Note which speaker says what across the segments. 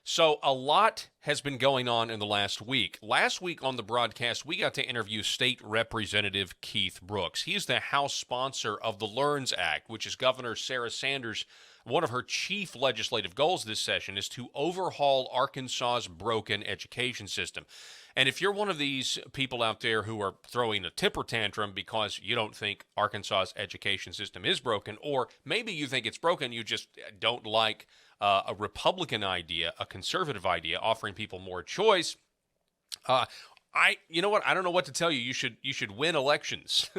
Speaker 1: So, a lot has been going on in the last week. Last week on the broadcast, we got to interview State Representative Keith Brooks. He is the House sponsor of the LEARNS Act, which is Governor Sarah Sanders. One of her chief legislative goals this session is to overhaul Arkansas's broken education system. And if you're one of these people out there who are throwing a temper tantrum because you don't think Arkansas's education system is broken, or maybe you think it's broken, you just don't like a Republican idea, a conservative idea, offering people more choice. You know what? I don't know what to tell you. You should win elections.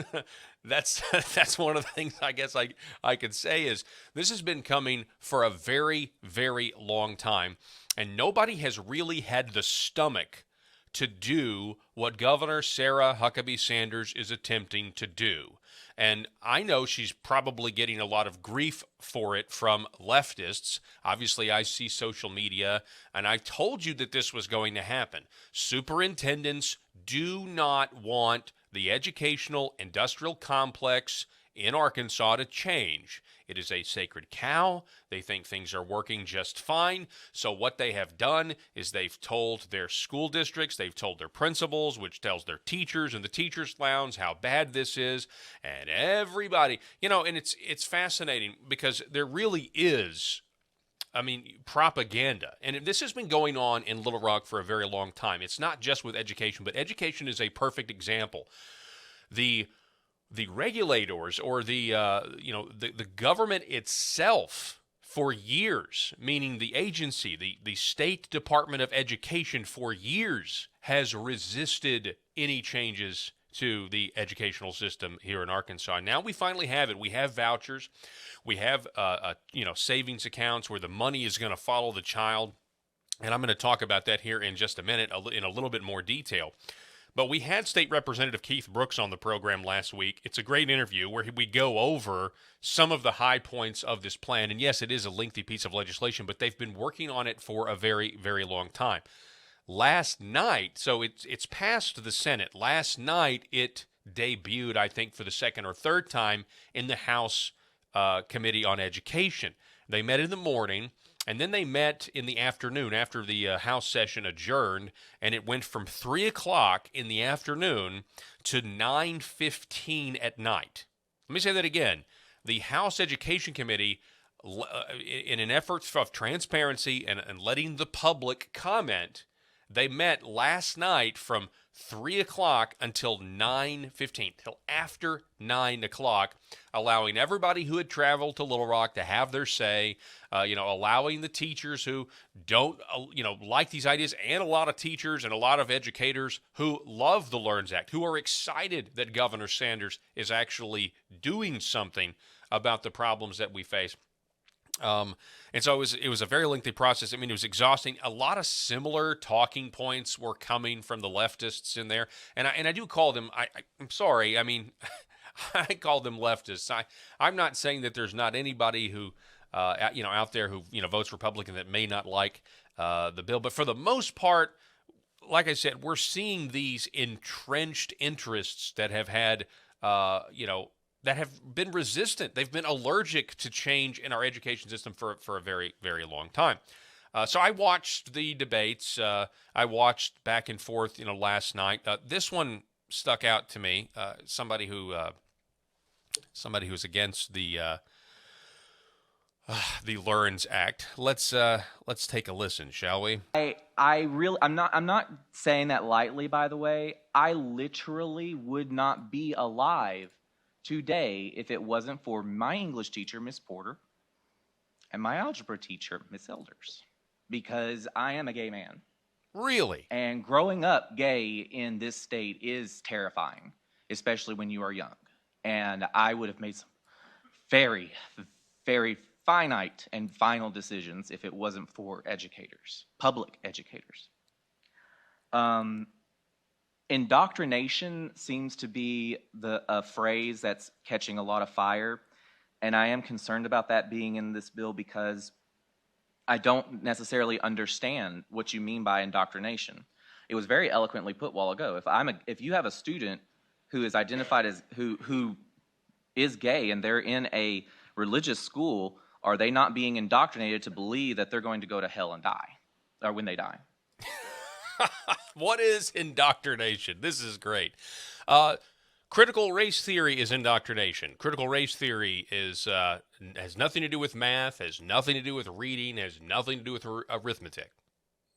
Speaker 1: that's that's one of the things I guess I could say is this has been coming for a very, very long time, and nobody has really had the stomach to do what Governor Sarah Huckabee Sanders is attempting to do. And I know she's probably getting a lot of grief for it from leftists. Obviously, I see social media, and I told you that this was going to happen. Superintendents do not want the educational industrial complex in Arkansas to change. It is a sacred cow. They think things are working just fine. So what they have done is they've told their school districts, they've told their principals, which tells their teachers and the teachers' lounge how bad this is. And everybody, and it's fascinating because there really is, propaganda. And this has been going on in Little Rock for a very long time. It's not just with education, but education is a perfect example. The regulators or the government itself for years, meaning the agency, the State Department of Education for years has resisted any changes to the educational system here in Arkansas. Now we finally have it. We have vouchers. We have savings accounts where the money is going to follow the child. And I'm going to talk about that here in just a minute in a little bit more detail. But we had State Representative Keith Brooks on the program last week. It's a great interview where we go over some of the high points of this plan. And yes, it is a lengthy piece of legislation, but they've been working on it for a very, very long time. Last night, so it's passed the Senate. Last night, it debuted, I think, for the second or third time in the House Committee on Education. They met in the morning. And then they met in the afternoon after the House session adjourned, and it went from 3 o'clock in the afternoon to 9:15 at night. Let me say that again. The House Education Committee, in an effort of transparency and letting the public comment, they met last night from 3 o'clock until 9:15, till after 9 o'clock, allowing everybody who had traveled to Little Rock to have their say, allowing the teachers who don't, like these ideas, and a lot of teachers and a lot of educators who love the LEARNS Act, who are excited that Governor Sanders is actually doing something about the problems that we face. And so it was a very lengthy process. It was exhausting. A lot of similar talking points were coming from the leftists in there, and I do call them. I'm sorry. I call them leftists. I'm not saying that there's not anybody who, out there who votes Republican that may not like the bill, but for the most part, like I said, we're seeing these entrenched interests that have had, that have been resistant. They've been allergic to change in our education system for a very, very long time. So I watched the debates. I watched back and forth, last night. This one stuck out to me. Somebody who's against the LEARNS Act. Let's take a listen, shall we?
Speaker 2: I'm not saying that lightly, by the way. I literally would not be alive today if it wasn't for my English teacher, Miss Porter, and my algebra teacher, Miss Elders, because I am a gay man.
Speaker 1: Really?
Speaker 2: And growing up gay in this state is terrifying, especially when you are young. And I would have made some very, very finite and final decisions if it wasn't for educators, public educators. Indoctrination seems to be a phrase that's catching a lot of fire, and I am concerned about that being in this bill because I don't necessarily understand what you mean by indoctrination. It was very eloquently put a while ago. If you have a student who is identified as who is gay and they're in a religious school, are they not being indoctrinated to believe that they're going to go to hell and die? or when they die.
Speaker 1: What is indoctrination? This is great. Uh, Critical race theory is indoctrination. Critical race theory is has nothing to do with math, has nothing to do with reading, has nothing to do with arithmetic.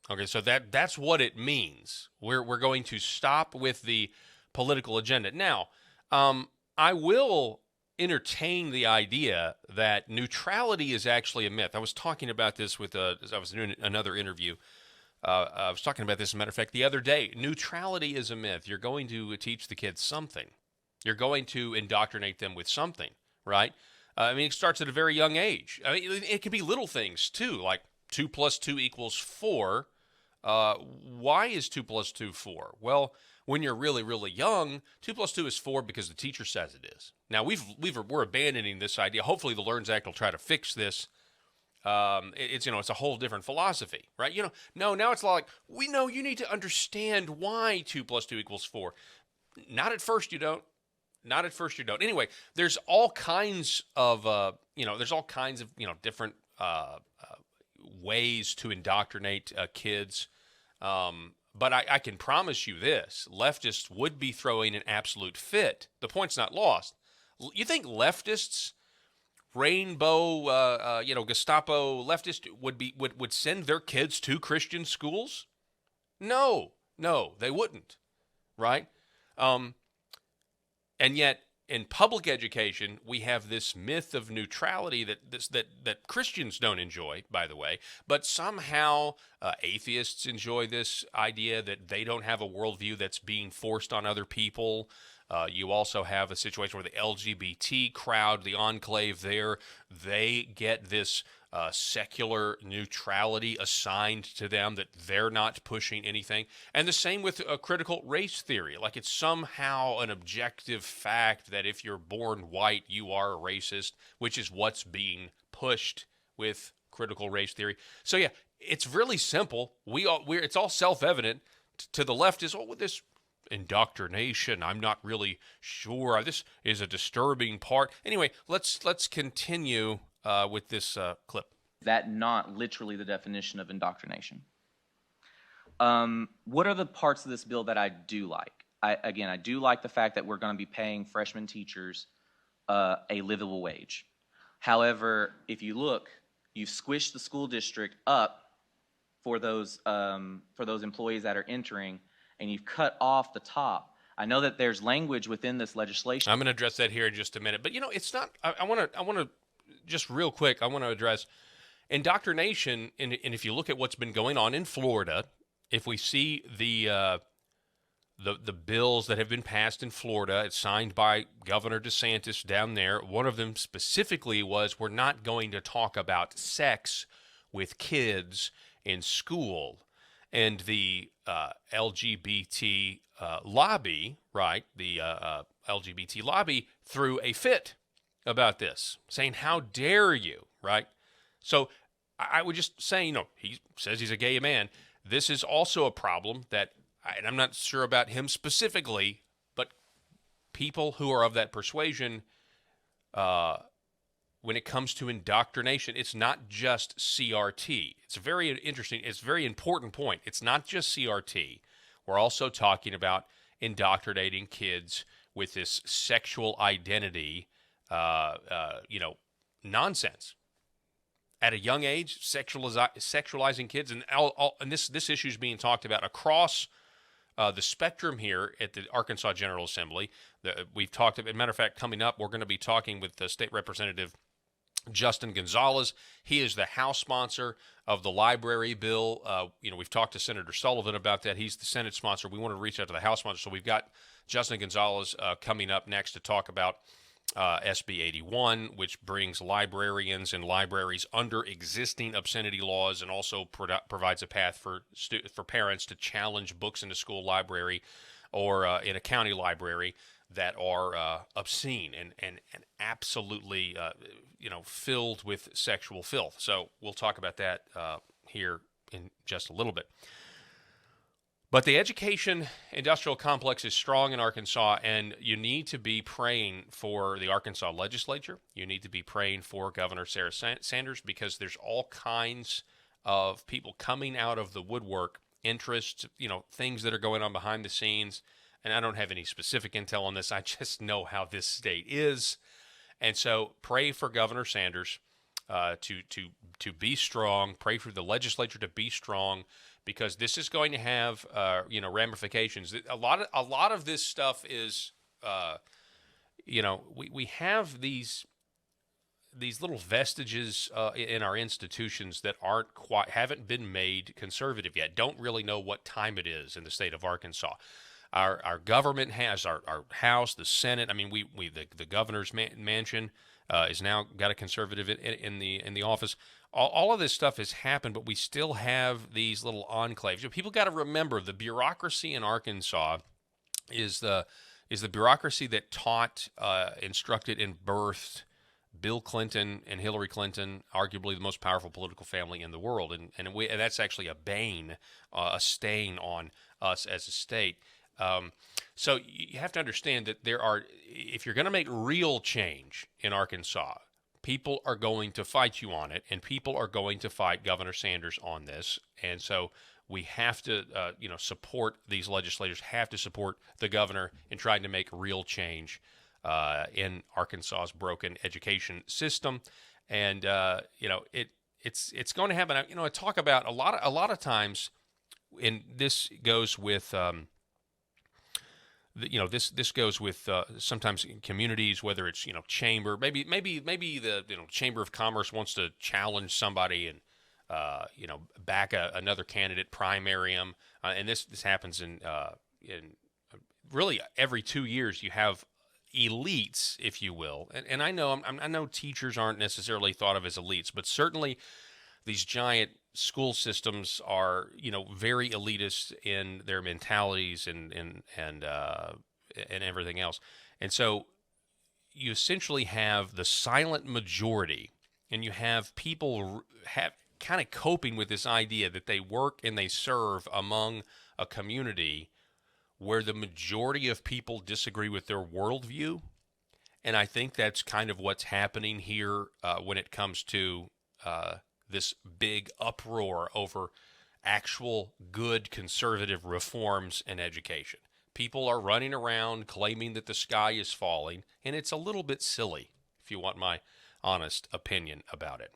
Speaker 1: Okay, so that's what it means. We're going to stop with the political agenda. Now, I will entertain the idea that neutrality is actually a myth. I was talking about this with as I was doing another interview. I was talking about this, as a matter of fact, the other day. Neutrality is a myth. You're going to teach the kids something. You're going to indoctrinate them with something, right? I mean, it starts at a very young age. I mean, it can be little things too, like 2 plus 2 equals 4. Why is 2 plus 2 4? Well, when you're really, really young, 2 plus 2 is 4 because the teacher says it is. Now, we're abandoning this idea. Hopefully, the LearnZ Act will try to fix this. It's a whole different philosophy, right? Now it's like, we know you need to understand why 2 plus 2 equals 4. Not at first, you don't. Not at first, you don't. Anyway, there's all kinds of different ways to indoctrinate kids. But I can promise you this: leftists would be throwing an absolute fit. The point's not lost. You think leftists, rainbow, Gestapo leftists would send their kids to Christian schools? No, they wouldn't, right? And yet, in public education, we have this myth of neutrality that Christians don't enjoy, by the way, but somehow atheists enjoy this idea that they don't have a worldview that's being forced on other people. You also have a situation where the LGBT crowd, the enclave there, they get this secular neutrality assigned to them, that they're not pushing anything. And the same with critical race theory. Like, it's somehow an objective fact that if you're born white, you are a racist, which is what's being pushed with critical race theory. So yeah, it's really simple. It's all self-evident. To the left is, this indoctrination, I'm not really sure. This is a disturbing part. Anyway, let's continue with this clip.
Speaker 2: That not literally the definition of indoctrination. What are the parts of this bill that I do like? I do like the fact that we're going to be paying freshman teachers a livable wage. However, if you look, you've squished the school district up for those employees that are entering, and you've cut off the top. I know that there's language within this legislation.
Speaker 1: I'm going to address that here in just a minute, but it's not. I want to just real quick. I want to address indoctrination, and if you look at what's been going on in Florida, if we see the bills that have been passed in Florida, it's signed by Governor DeSantis down there. One of them specifically was, we're not going to talk about sex with kids in school. And the LGBT lobby, right, the LGBT lobby threw a fit about this, saying, how dare you, right? So I would just say, he says he's a gay man. This is also a problem that, and I'm not sure about him specifically, but people who are of that persuasion, when it comes to indoctrination, it's not just CRT. It's a very interesting, it's a very important point. It's not just CRT. We're also talking about indoctrinating kids with this sexual identity, nonsense. At a young age, sexualizing kids, and this issue is being talked about across the spectrum here at the Arkansas General Assembly. We've talked about, as a matter of fact, coming up, we're going to be talking with the State Representative Justin Gonzalez. He is the House sponsor of the library bill. We've talked to Senator Sullivan about that. He's the Senate sponsor. We want to reach out to the House sponsor. So we've got Justin Gonzalez coming up next to talk about SB 81, which brings librarians and libraries under existing obscenity laws, and also provides a path for parents to challenge books in a school library or in a county library that are obscene and absolutely filled with sexual filth. So we'll talk about that here in just a little bit. But the education industrial complex is strong in Arkansas, and you need to be praying for the Arkansas legislature. You need to be praying for Governor Sarah Sanders, because there's all kinds of people coming out of the woodwork, interests, things that are going on behind the scenes. And I don't have any specific intel on this. I just know how this state is. And so pray for Governor Sanders to be strong. Pray for the legislature to be strong, because this is going to have ramifications. A lot of this stuff is we have these little vestiges in our institutions that haven't been made conservative yet. Don't really know what time it is in the state of Arkansas. Our government has our House, the Senate. I mean, the governor's mansion is now got a conservative in the office. All of this stuff has happened, but we still have these little enclaves. People got to remember, the bureaucracy in Arkansas is the bureaucracy that taught, instructed, and birthed Bill Clinton and Hillary Clinton, arguably the most powerful political family in the world, and that's actually a bane, a stain on us as a state. So you have to understand that if you're going to make real change in Arkansas, people are going to fight you on it, and people are going to fight Governor Sanders on this. And so we have to, support these legislators, have to support the governor in trying to make real change in Arkansas's broken education system. And it's going to happen. I talk about a lot of times, and this goes with. This goes with sometimes in communities, whether it's chamber, maybe the Chamber of Commerce wants to challenge somebody and back another candidate, primary them, and this happens in really every 2 years. You have elites, if you will, and I know teachers aren't necessarily thought of as elites, but certainly these giant school systems are, very elitist in their mentalities and everything else. And so you essentially have the silent majority, and you have people kind of coping with this idea that they work and they serve among a community where the majority of people disagree with their worldview. And I think that's kind of what's happening here when it comes to this big uproar over actual good conservative reforms in education. People are running around claiming that the sky is falling, and it's a little bit silly, if you want my honest opinion about it.